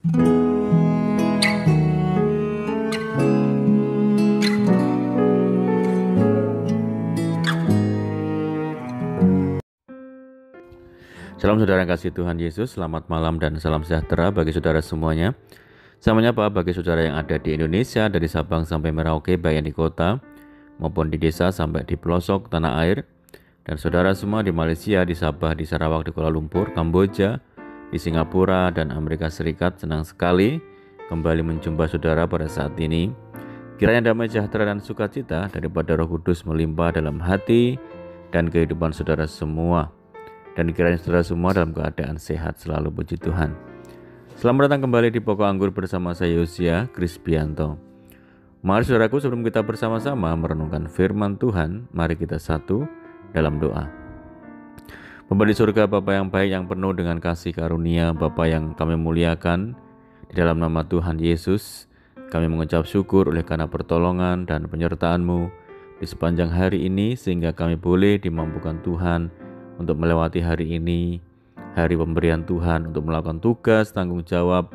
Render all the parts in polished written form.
Salam saudara yang kasih Tuhan Yesus, selamat malam dan salam sejahtera bagi saudara semuanya. Saya menyapa bagi saudara yang ada di Indonesia, dari Sabang sampai Merauke, baik yang di kota maupun di desa sampai di pelosok tanah air. Dan saudara semua di Malaysia, di Sabah, di Sarawak, di Kuala Lumpur, Kamboja, di Singapura, dan Amerika Serikat. Senang sekali kembali menjumpa saudara pada saat ini. Kiranya damai sejahtera dan sukacita daripada Roh Kudus melimpah dalam hati dan kehidupan saudara semua. Dan kiranya saudara semua dalam keadaan sehat selalu, puji Tuhan. Selamat datang kembali di Pokok Anggur bersama saya Yosia Krisbianto. Mari saudaraku, sebelum kita bersama-sama merenungkan firman Tuhan, mari kita satu dalam doa. Bapa di surga, Bapa yang baik, yang penuh dengan kasih karunia, Bapa yang kami muliakan, di dalam nama Tuhan Yesus, kami mengucap syukur oleh karena pertolongan dan penyertaan-Mu di sepanjang hari ini, sehingga kami boleh dimampukan Tuhan untuk melewati hari ini, hari pemberian Tuhan, untuk melakukan tugas, tanggung jawab,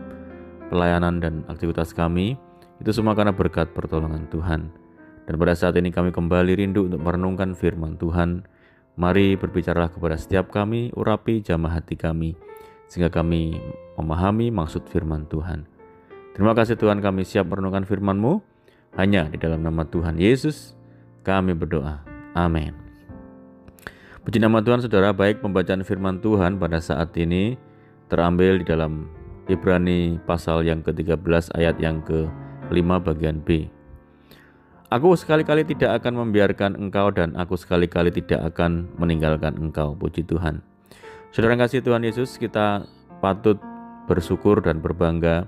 pelayanan dan aktivitas kami. Itu semua karena berkat pertolongan Tuhan. Dan pada saat ini kami kembali rindu untuk merenungkan firman Tuhan. Mari berbicaralah kepada setiap kami, urapi jamah hati kami, sehingga kami memahami maksud firman Tuhan. Terima kasih Tuhan, kami siap merenungkan firman-Mu. Hanya di dalam nama Tuhan Yesus kami berdoa. Amin. Puji nama Tuhan saudara. Baik, pembacaan firman Tuhan pada saat ini terambil di dalam Ibrani pasal yang ke-13 ayat yang ke-5 bagian B. Aku sekali-kali tidak akan membiarkan engkau dan aku sekali-kali tidak akan meninggalkan engkau. Puji Tuhan. Saudara yang kasih Tuhan Yesus, kita patut bersyukur dan berbangga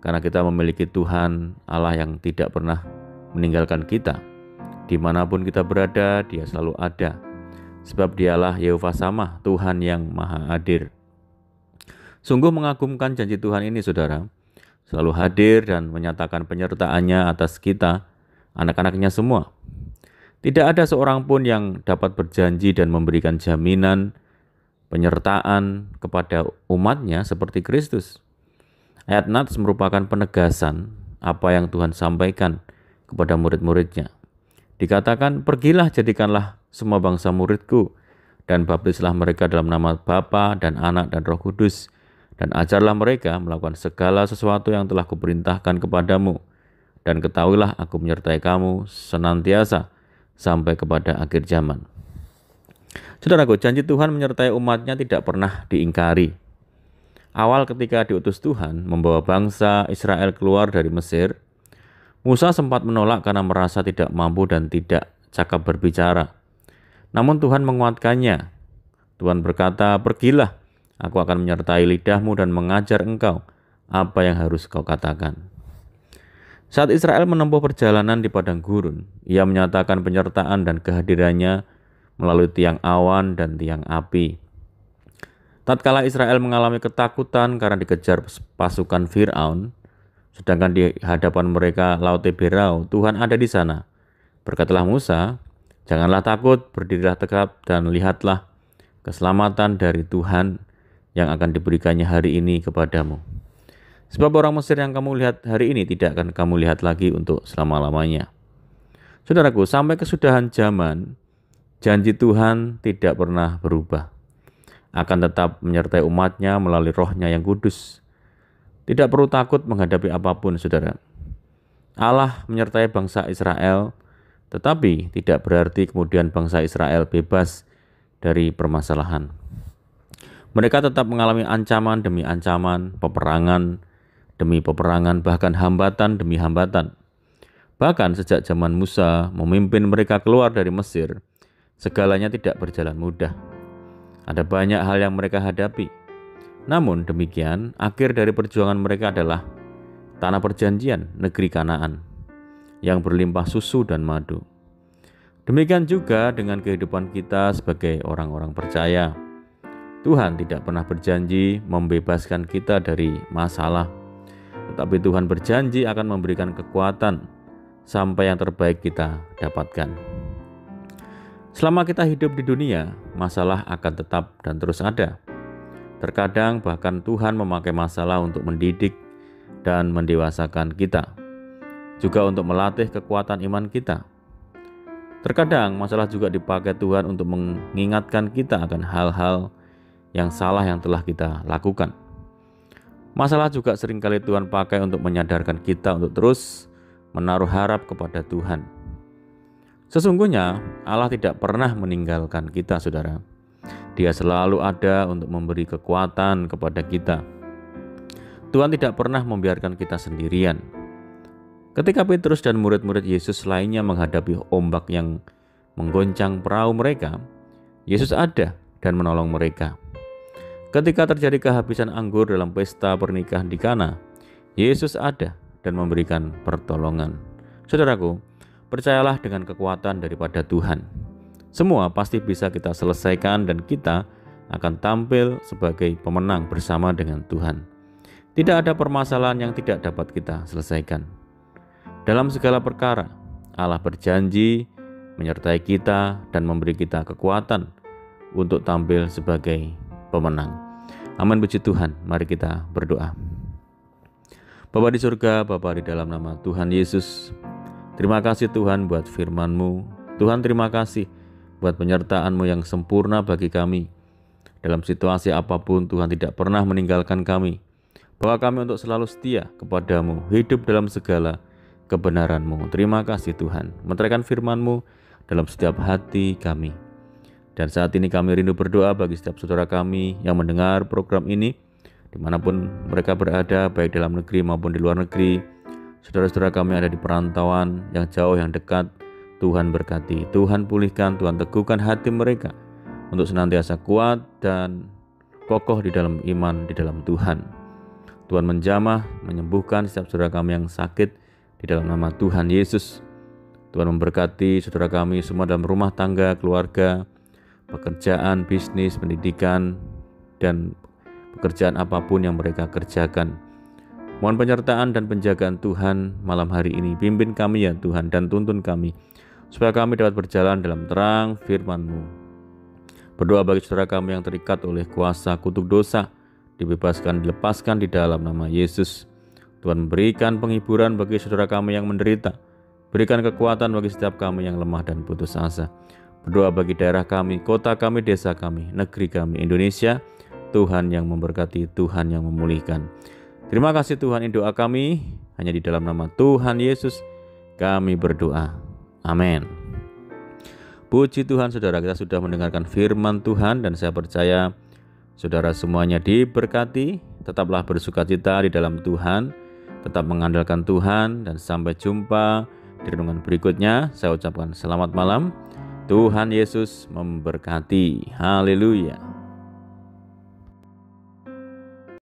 karena kita memiliki Tuhan Allah yang tidak pernah meninggalkan kita. Dimanapun kita berada, Dia selalu ada. Sebab Dialah Yehova Shammah, Tuhan yang Maha Hadir. Sungguh mengagumkan janji Tuhan ini saudara, selalu hadir dan menyatakan penyertaan-Nya atas kita, anak-anaknya semua. Tidak ada seorang pun yang dapat berjanji dan memberikan jaminan penyertaan kepada umat-Nya seperti Kristus. Ayat Nats merupakan penegasan apa yang Tuhan sampaikan kepada murid-murid-Nya. Dikatakan, pergilah jadikanlah semua bangsa muridku, dan baptislah mereka dalam nama Bapa dan Anak dan Roh Kudus, dan ajarlah mereka melakukan segala sesuatu yang telah kuperintahkan kepadamu, dan ketahuilah aku menyertai kamu senantiasa sampai kepada akhir zaman. Saudaraku, janji Tuhan menyertai umat-Nya tidak pernah diingkari. Awal ketika diutus Tuhan membawa bangsa Israel keluar dari Mesir, Musa sempat menolak karena merasa tidak mampu dan tidak cakap berbicara. Namun Tuhan menguatkannya. Tuhan berkata, pergilah, aku akan menyertai lidahmu dan mengajar engkau apa yang harus kau katakan. Saat Israel menempuh perjalanan di padang gurun, Ia menyatakan penyertaan dan kehadirannya melalui tiang awan dan tiang api. Tatkala Israel mengalami ketakutan karena dikejar pasukan Fir'aun, sedangkan di hadapan mereka Laut Teberau, Tuhan ada di sana. Berkatalah Musa, janganlah takut, berdirilah tegap dan lihatlah keselamatan dari Tuhan yang akan diberikannya hari ini kepadamu. Sebab orang Mesir yang kamu lihat hari ini tidak akan kamu lihat lagi untuk selama-lamanya. Saudaraku, sampai kesudahan zaman, janji Tuhan tidak pernah berubah. Akan tetap menyertai umat-Nya melalui Roh-Nya yang kudus. Tidak perlu takut menghadapi apapun, saudara. Allah menyertai bangsa Israel, tetapi tidak berarti kemudian bangsa Israel bebas dari permasalahan. Mereka tetap mengalami ancaman demi ancaman, peperangan demi peperangan, bahkan hambatan demi hambatan. Bahkan sejak zaman Musa memimpin mereka keluar dari Mesir, segalanya tidak berjalan mudah. Ada banyak hal yang mereka hadapi. Namun demikian, akhir dari perjuangan mereka adalah tanah perjanjian, negeri Kanaan, yang berlimpah susu dan madu. Demikian juga dengan kehidupan kita sebagai orang-orang percaya. Tuhan tidak pernah berjanji membebaskan kita dari masalah, tetapi Tuhan berjanji akan memberikan kekuatan sampai yang terbaik kita dapatkan. Selama kita hidup di dunia, masalah akan tetap dan terus ada. Terkadang bahkan Tuhan memakai masalah untuk mendidik dan mendewasakan kita, juga untuk melatih kekuatan iman kita. Terkadang masalah juga dipakai Tuhan untuk mengingatkan kita akan hal-hal yang salah yang telah kita lakukan. Masalah juga seringkali Tuhan pakai untuk menyadarkan kita untuk terus menaruh harap kepada Tuhan. Sesungguhnya Allah tidak pernah meninggalkan kita, saudara. Dia selalu ada untuk memberi kekuatan kepada kita. Tuhan tidak pernah membiarkan kita sendirian. Ketika Petrus dan murid-murid Yesus lainnya menghadapi ombak yang menggoncang perahu mereka, Yesus ada dan menolong mereka. Ketika terjadi kehabisan anggur dalam pesta pernikahan di Kana, Yesus ada dan memberikan pertolongan. Saudaraku, percayalah dengan kekuatan daripada Tuhan. Semua pasti bisa kita selesaikan dan kita akan tampil sebagai pemenang bersama dengan Tuhan. Tidak ada permasalahan yang tidak dapat kita selesaikan. Dalam segala perkara, Allah berjanji menyertai kita dan memberi kita kekuatan untuk tampil sebagai pemenang. Amin, puji Tuhan. Mari kita berdoa. Bapa di surga, Bapa di dalam nama Tuhan Yesus, terima kasih Tuhan buat firman-Mu. Tuhan, terima kasih buat penyertaan-Mu yang sempurna bagi kami. Dalam situasi apapun Tuhan tidak pernah meninggalkan kami. Bahwa kami untuk selalu setia kepada-Mu, hidup dalam segala kebenaran-Mu. Terima kasih Tuhan, menerangkan firman-Mu dalam setiap hati kami. Dan saat ini kami rindu berdoa bagi setiap saudara kami yang mendengar program ini, dimanapun mereka berada, baik dalam negeri maupun di luar negeri. Saudara-saudara kami ada di perantauan yang jauh yang dekat, Tuhan berkati, Tuhan pulihkan, Tuhan teguhkan hati mereka untuk senantiasa kuat dan kokoh di dalam iman di dalam Tuhan. Tuhan menjamah, menyembuhkan setiap saudara kami yang sakit di dalam nama Tuhan Yesus. Tuhan memberkati saudara kami semua dalam rumah tangga, keluarga, pekerjaan, bisnis, pendidikan, dan pekerjaan apapun yang mereka kerjakan. Mohon penyertaan dan penjagaan Tuhan malam hari ini. Pimpin kami ya Tuhan dan tuntun kami, supaya kami dapat berjalan dalam terang firman-Mu. Berdoa bagi saudara kami yang terikat oleh kuasa kutuk dosa, dibebaskan, dilepaskan di dalam nama Yesus. Tuhan memberikan penghiburan bagi saudara kami yang menderita. Berikan kekuatan bagi setiap kami yang lemah dan putus asa. Berdoa bagi daerah kami, kota kami, desa kami, negeri kami, Indonesia. Tuhan yang memberkati, Tuhan yang memulihkan. Terima kasih Tuhan, ini doa kami. Hanya di dalam nama Tuhan Yesus kami berdoa. Amin. Puji Tuhan, saudara, kita sudah mendengarkan firman Tuhan dan saya percaya saudara semuanya diberkati. Tetaplah bersukacita di dalam Tuhan, tetap mengandalkan Tuhan, dan sampai jumpa di renungan berikutnya. Saya ucapkan selamat malam. Tuhan Yesus memberkati. Haleluya.